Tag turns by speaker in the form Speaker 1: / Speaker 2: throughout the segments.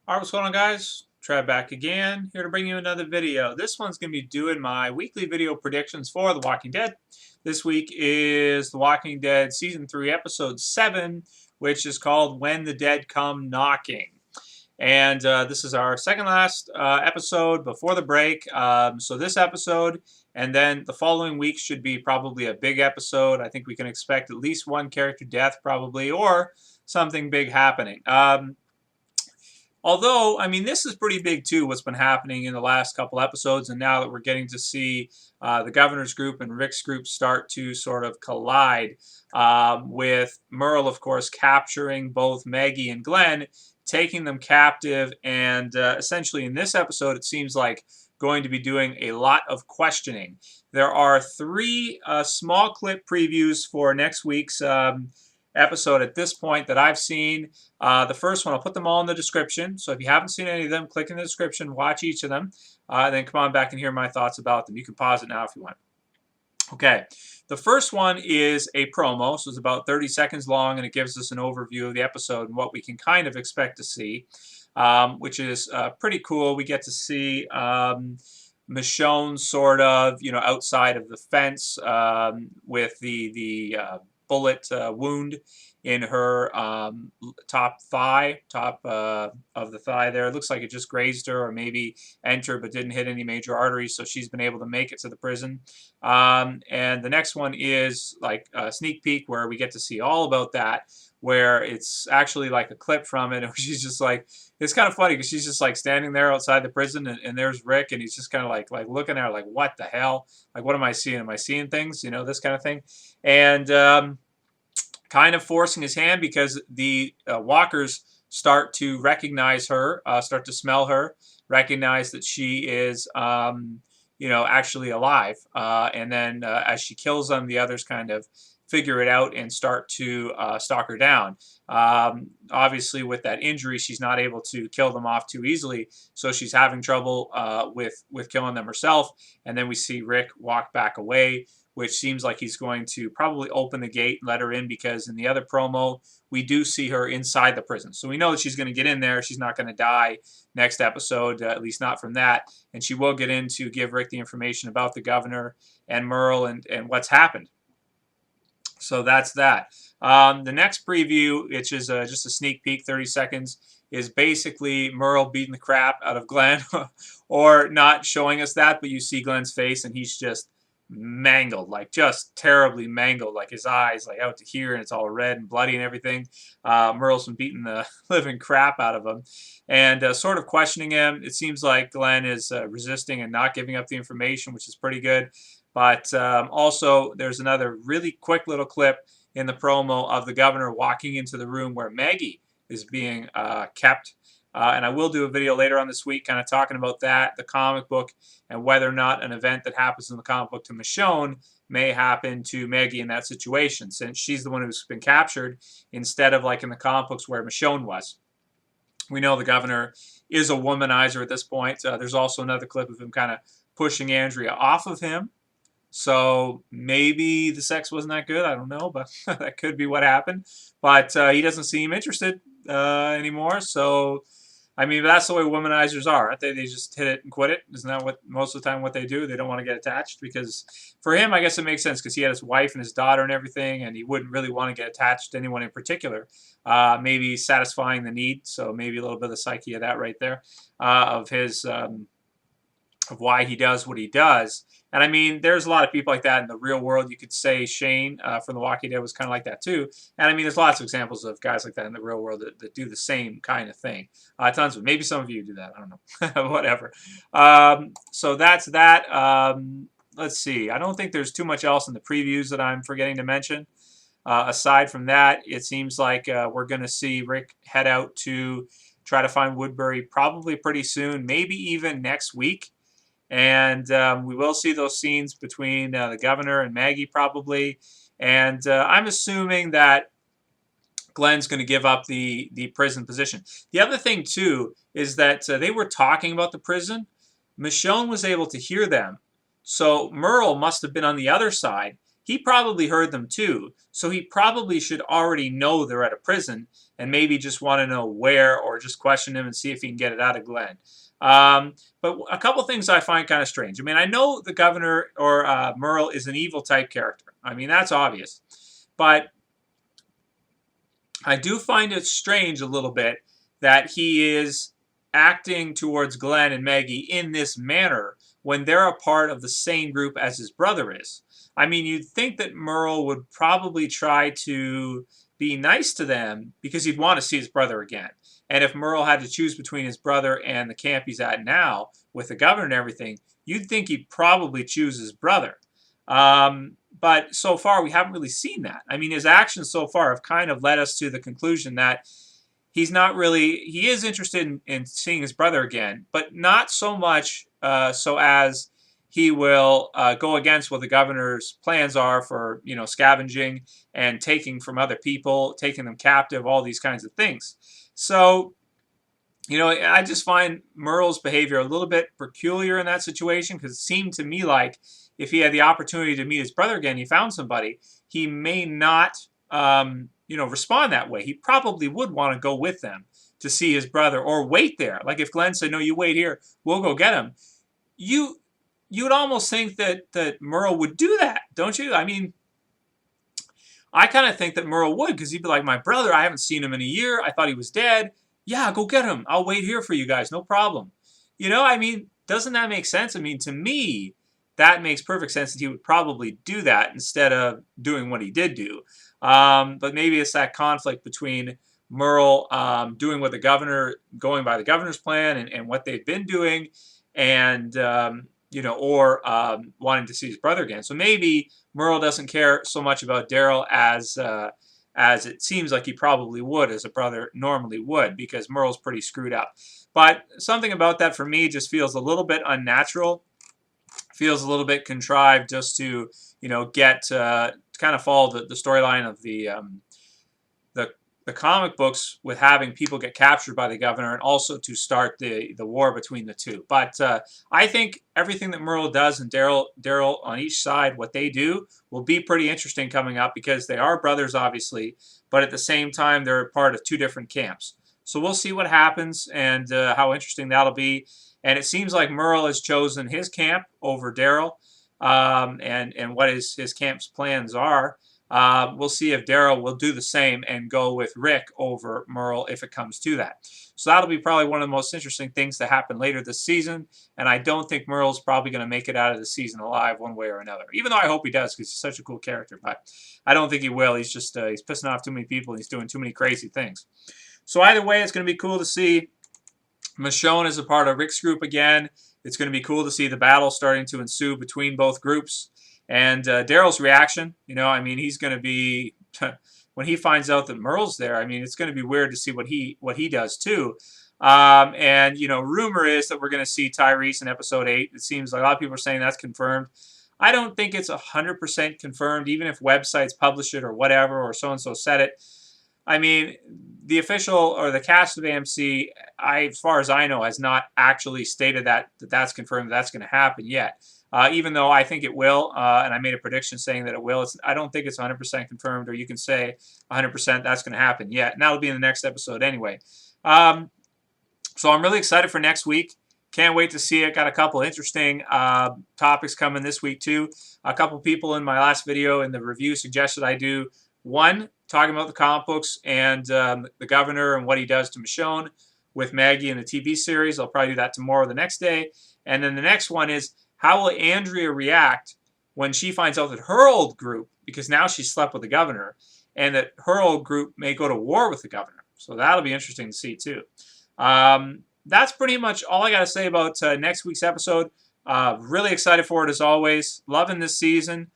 Speaker 1: Alright, what's going on, guys? Trev back again, here to bring you another video. This one's going to be doing my weekly video predictions for The Walking Dead. This week is The Walking Dead Season 3, Episode 7, which is called When the Dead Come Knocking. And this is our second last episode before the break. So this episode and then the following week should be probably a big episode. I think we can expect at least one character death probably, or something big happening. Although, I mean, this is pretty big too, what's been happening in the last couple episodes, and now that we're getting to see the governor's group and Rick's group start to sort of collide, with Merle, of course, capturing both Maggie and Glenn, taking them captive, and essentially in this episode, it seems like going to be doing a lot of questioning. There are three small clip previews for next week's episode at this point that I've seen. The first one, I'll put them all in the description. So if you haven't seen any of them, click in the description, watch each of them, then come on back and hear my thoughts about them. You can pause it now if you want. Okay, the first one is a promo, so it's about 30 seconds long, and it gives us an overview of the episode and what we can kind of expect to see, which is pretty cool. We get to see Michonne sort of, outside of the fence with the bullet wound in her top of the thigh there. It looks like it just grazed her or maybe entered but didn't hit any major arteries, so she's been able to make it to the prison. And the next one is like a sneak peek where we get to see all about that, where it's actually like a clip from it, and she's just like, it's kind of funny because she's just like standing there outside the prison, and there's Rick, and he's just kind of like looking at her like, what the hell? Like, what am I seeing? Am I seeing things? This kind of thing. And kind of forcing his hand because the walkers start to recognize her, start to smell her, recognize that she is, actually alive. And then as she kills them, the others kind of figure it out and start to stalk her down. Obviously, with that injury, she's not able to kill them off too easily, so she's having trouble with killing them herself. And then we see Rick walk back away, which seems like he's going to probably open the gate and let her in, because in the other promo, we do see her inside the prison. So we know that she's going to get in there. She's not going to die next episode, at least not from that. And she will get in to give Rick the information about the governor and Merle and what's happened. So that's that. The next preview, which is just a sneak peek, 30 seconds, is basically Merle beating the crap out of Glenn, or not showing us that, but you see Glenn's face, and he's just mangled, like just terribly mangled, like his eyes like out to here, and it's all red and bloody and everything. Merle's been beating the living crap out of him and sort of questioning him. It seems like Glenn is resisting and not giving up the information, which is pretty good. But also, there's another really quick little clip in the promo of the governor walking into the room where Maggie is being kept. And I will do a video later on this week kind of talking about that, the comic book, and whether or not an event that happens in the comic book to Michonne may happen to Maggie in that situation, since she's the one who's been captured instead of like in the comic books where Michonne was. We know the governor is a womanizer at this point. There's also another clip of him kind of pushing Andrea off of him. So maybe the sex wasn't that good. I don't know, but that could be what happened. But he doesn't seem interested anymore. So, I mean, that's the way womanizers are, aren't they? They just hit it and quit it. Isn't that what most of the time what they do? They don't want to get attached, because for him, I guess it makes sense because he had his wife and his daughter and everything, and he wouldn't really want to get attached to anyone in particular. Maybe satisfying the need. So maybe a little bit of the psyche of that right there, of his of why he does what he does. And I mean, there's a lot of people like that in the real world. You could say Shane from The Walking Dead was kind of like that too. And I mean, there's lots of examples of guys like that in the real world that do the same kind of thing. Tons of them. Maybe some of you do that. I don't know. Whatever. So that's that. Let's see. I don't think there's too much else in the previews that I'm forgetting to mention. Aside from that, it seems like we're going to see Rick head out to try to find Woodbury probably pretty soon, maybe even next week. And we will see those scenes between the governor and Maggie probably. And I'm assuming that Glenn's going to give up the prison position. The other thing, too, is that they were talking about the prison. Michonne was able to hear them. So Merle must have been on the other side. he probably heard them too. So he probably should already know they're at a prison and maybe just want to know where, or just question him and see if he can get it out of Glenn. But a couple things I find kind of strange. I mean, I know the governor, or Merle, is an evil type character. I mean, that's obvious. But I do find it strange a little bit that he is acting towards Glenn and Maggie in this manner when they're a part of the same group as his brother is. I mean, you'd think that Merle would probably try to be nice to them because he'd want to see his brother again. And if Merle had to choose between his brother and the camp he's at now, with the governor and everything, you'd think he'd probably choose his brother. But so far, we haven't really seen that. I mean, his actions so far have kind of led us to the conclusion that he's not really, he is interested in seeing his brother again, but not so much so as he will go against what the governor's plans are for, scavenging and taking from other people, taking them captive, all these kinds of things. So, I just find Merle's behavior a little bit peculiar in that situation, because it seemed to me like if he had the opportunity to meet his brother again, he found somebody, he may not, respond that way. He probably would want to go with them to see his brother, or wait there. Like if Glenn said, "No, you wait here, we'll go get him," you'd almost think that Merle would do that, don't you? I mean, I kind of think that Merle would, because he'd be like, "My brother, I haven't seen him in a year. I thought he was dead. Yeah, go get him. I'll wait here for you guys. No problem." I mean, doesn't that make sense? I mean, to me, that makes perfect sense that he would probably do that instead of doing what he did do. But maybe it's that conflict between Merle doing what the governor, going by the governor's plan and what they've been doing, and or wanting to see his brother again. So maybe Merle doesn't care so much about Daryl as it seems like he probably would, as a brother normally would, because Merle's pretty screwed up. But something about that for me just feels a little bit unnatural, feels a little bit contrived, just to get kind of follow the storyline of the comic books, with having people get captured by the governor, and also to start the war between the two. But I think everything that Merle does and Daryl on each side, what they do, will be pretty interesting coming up, because they are brothers, obviously, but at the same time, they're part of two different camps. So we'll see what happens and how interesting that'll be. And it seems like Merle has chosen his camp over Daryl, and what his camp's plans are. We'll see if Daryl will do the same and go with Rick over Merle if it comes to that. So that'll be probably one of the most interesting things to happen later this season. And I don't think Merle's probably going to make it out of the season alive one way or another. Even though I hope he does, because he's such a cool character. But I don't think he will. He's just he's pissing off too many people, and he's doing too many crazy things. So either way, it's going to be cool to see Michonne as a part of Rick's group again. It's going to be cool to see the battle starting to ensue between both groups. And Daryl's reaction, I mean, he's going to be, when he finds out that Merle's there, I mean, it's going to be weird to see what he does too. And rumor is that we're going to see Tyrese in episode 8. It seems like a lot of people are saying that's confirmed. I don't think it's 100% confirmed, even if websites publish it or whatever, or so-and-so said it. I mean, the official, or the cast of AMC, as far as I know, has not actually stated that's confirmed, that's going to happen yet. Even though I think it will, and I made a prediction saying that it will. I don't think it's 100% confirmed, or you can say 100% that's going to happen yet. And that'll be in the next episode anyway. So I'm really excited for next week. Can't wait to see it. Got a couple interesting topics coming this week too. A couple people in my last video in the review suggested I do one talking about the comic books and the governor and what he does to Michonne with Maggie in the TV series. I'll probably do that tomorrow or the next day. And then the next one is, how will Andrea react when she finds out that her old group, because now she's slept with the governor, and that her old group may go to war with the governor? So that'll be interesting to see too. That's pretty much all I got to say about next week's episode. Really excited for it as always. Loving this season.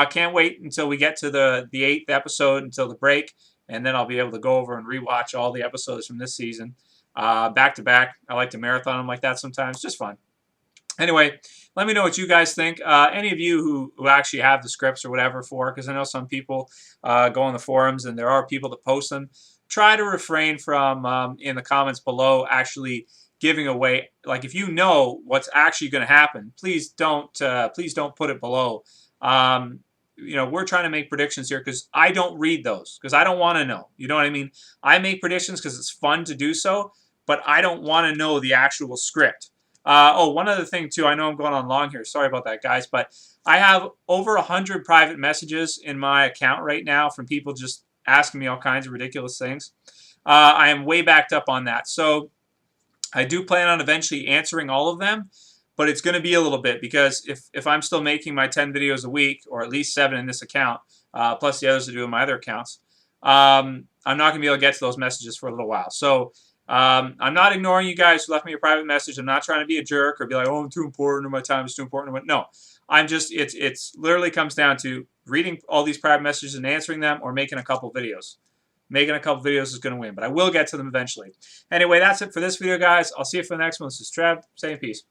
Speaker 1: Can't wait until we get to the 8th episode, until the break, and then I'll be able to go over and rewatch all the episodes from this season back to back. I like to marathon them like that sometimes. Just fun. Anyway, let me know what you guys think. Any of you who actually have the scripts or whatever for, because I know some people go on the forums and there are people that post them. Try to refrain from, in the comments below, actually giving away. Like, if you know what's actually going to happen, please don't put it below. you know, we're trying to make predictions here because I don't read those because I don't want to know. You know what I mean? I make predictions because it's fun to do so, but I don't want to know the actual script. Oh, one other thing too. I know I'm going on long here. Sorry about that, guys, but I have over 100 private messages in my account right now from people just asking me all kinds of ridiculous things. I am way backed up on that. So I do plan on eventually answering all of them, but it's going to be a little bit because if I'm still making my 10 videos a week, or at least 7 in this account, plus the others I do in my other accounts, I'm not going to be able to get to those messages for a little while. So I'm not ignoring you guys who left me a private message. I'm not trying to be a jerk or be like, oh, I'm too important, or my time is too important. No, I'm just, it's literally comes down to reading all these private messages and answering them, or making a couple videos. Making a couple videos is going to win, but I will get to them eventually. Anyway, that's it for this video, guys. I'll see you for the next one. This is Trev, saying peace.